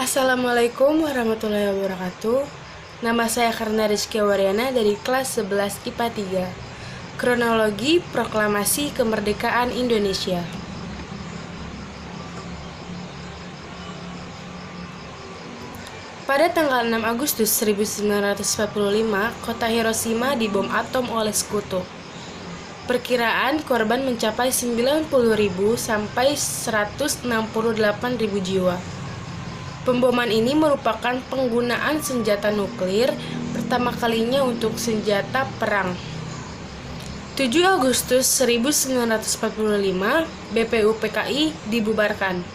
Assalamualaikum warahmatullahi wabarakatuh. Nama saya Karna Rizky Waryana dari kelas 11 IPA 3. Kronologi Proklamasi Kemerdekaan Indonesia. Pada tanggal 6 Agustus 1945, kota Hiroshima dibom atom oleh sekutu. Perkiraan korban mencapai 90.000 sampai 168.000 jiwa. Pemboman ini merupakan penggunaan senjata nuklir pertama kalinya untuk senjata perang. 7 Agustus 1945, BPUPKI dibubarkan.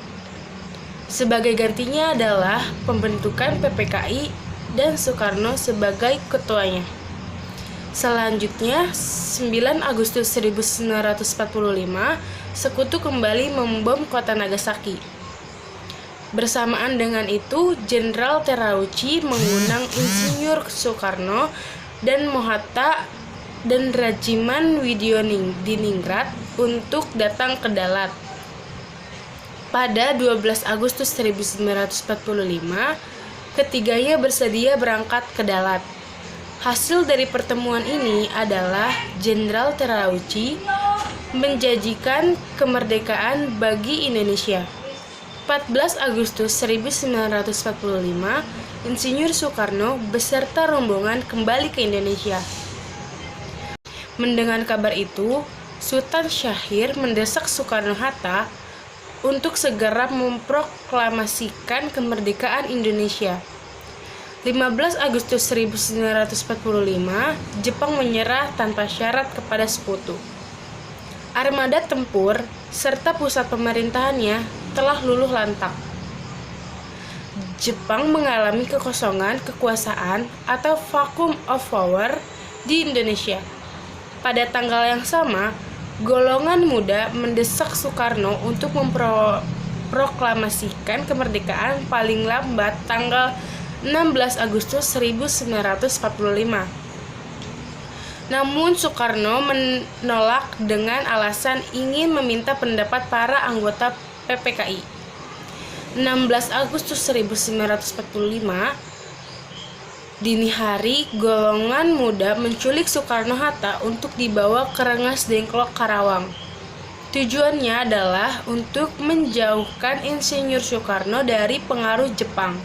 Sebagai gantinya adalah pembentukan PPKI dan Soekarno sebagai ketuanya. Selanjutnya, 9 Agustus 1945, sekutu kembali membom kota Nagasaki. Bersamaan dengan itu, Jenderal Terauchi mengundang Insinyur Soekarno dan Mohatta dan Rajiman Widyoniningrat untuk datang ke Dalat. Pada 12 Agustus 1945, ketiganya bersedia berangkat ke Dalat. Hasil dari pertemuan ini adalah Jenderal Terauchi menjanjikan kemerdekaan bagi Indonesia. 14 Agustus 1945, Insinyur Soekarno beserta rombongan kembali ke Indonesia. Mendengar kabar itu, Sultan Syahrir mendesak Soekarno-Hatta untuk segera memproklamasikan kemerdekaan Indonesia. 15 Agustus 1945, Jepang menyerah tanpa syarat kepada sekutu. Armada tempur serta pusat pemerintahannya telah luluh lantak. Jepang mengalami kekosongan kekuasaan atau vacuum of power di Indonesia. Pada tanggal yang sama, golongan muda mendesak Soekarno untuk memproklamasikan kemerdekaan paling lambat tanggal 16 Agustus 1945. Namun Soekarno menolak dengan alasan ingin meminta pendapat para anggota PPKI. 16 Agustus 1945, dini hari, golongan muda menculik Soekarno-Hatta untuk dibawa ke Rengas Dengklok, Karawang. Tujuannya adalah untuk menjauhkan Insinyur Soekarno dari pengaruh Jepang.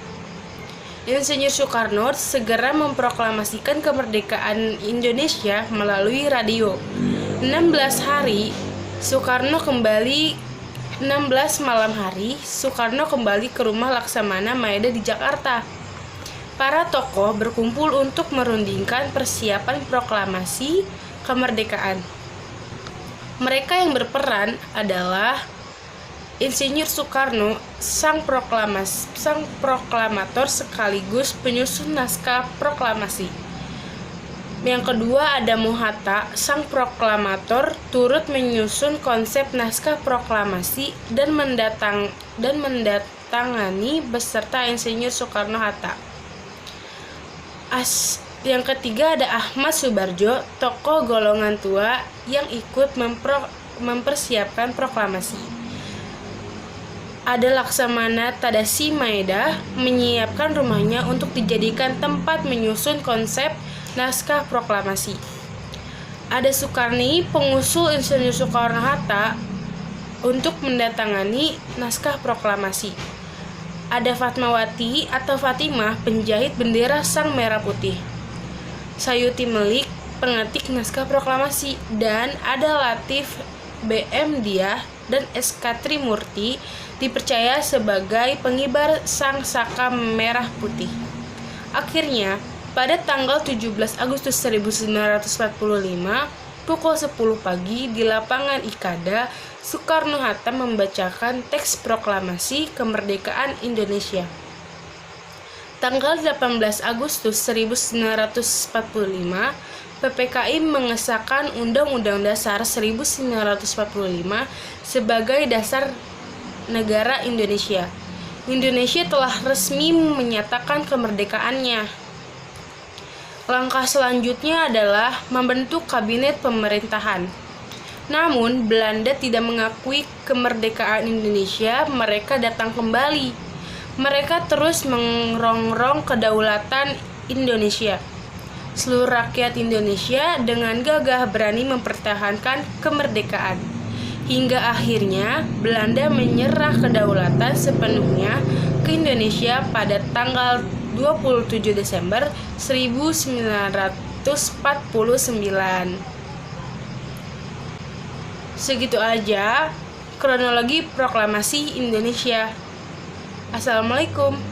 Insinyur Soekarno segera memproklamasikan kemerdekaan Indonesia melalui radio. 16 malam hari, Soekarno kembali ke rumah Laksamana Maeda di Jakarta. Para tokoh berkumpul untuk merundingkan persiapan proklamasi kemerdekaan. Mereka yang berperan adalah Insinyur Soekarno, sang proklamator sekaligus penyusun naskah proklamasi. Yang kedua ada Mohatta, sang proklamator turut menyusun konsep naskah proklamasi dan mendatangani beserta Insinyur Soekarno-Hatta. Yang ketiga ada Ahmad Subarjo, tokoh golongan tua yang ikut mempersiapkan proklamasi. Ada Laksamana Tadashi Maeda menyiapkan rumahnya untuk dijadikan tempat menyusun konsep naskah proklamasi. Ada Sukarni, pengusul Insinyur Soekarno-Hatta untuk mendatangani naskah proklamasi. Ada Fatmawati atau Fatimah, penjahit bendera Sang Merah Putih. Sayuti Melik, pengetik naskah proklamasi. Dan ada Latif BM Diah dan SK Trimurti dipercaya sebagai pengibar Sang Saka Merah Putih. Akhirnya, pada tanggal 17 Agustus 1945, pukul 10 pagi di lapangan Ikada, Soekarno-Hatta membacakan teks proklamasi kemerdekaan Indonesia. Tanggal 18 Agustus 1945, PPKI mengesahkan Undang-Undang Dasar 1945 sebagai dasar negara Indonesia. Indonesia telah resmi menyatakan kemerdekaannya. Langkah selanjutnya adalah membentuk kabinet pemerintahan. Namun, Belanda tidak mengakui kemerdekaan Indonesia. Mereka datang kembali. Mereka terus merongrong kedaulatan Indonesia. Seluruh rakyat Indonesia dengan gagah berani mempertahankan kemerdekaan. Hingga akhirnya Belanda menyerah kedaulatan sepenuhnya ke Indonesia pada tanggal 27 Desember 1949. Segitu aja kronologi proklamasi Indonesia. Assalamualaikum.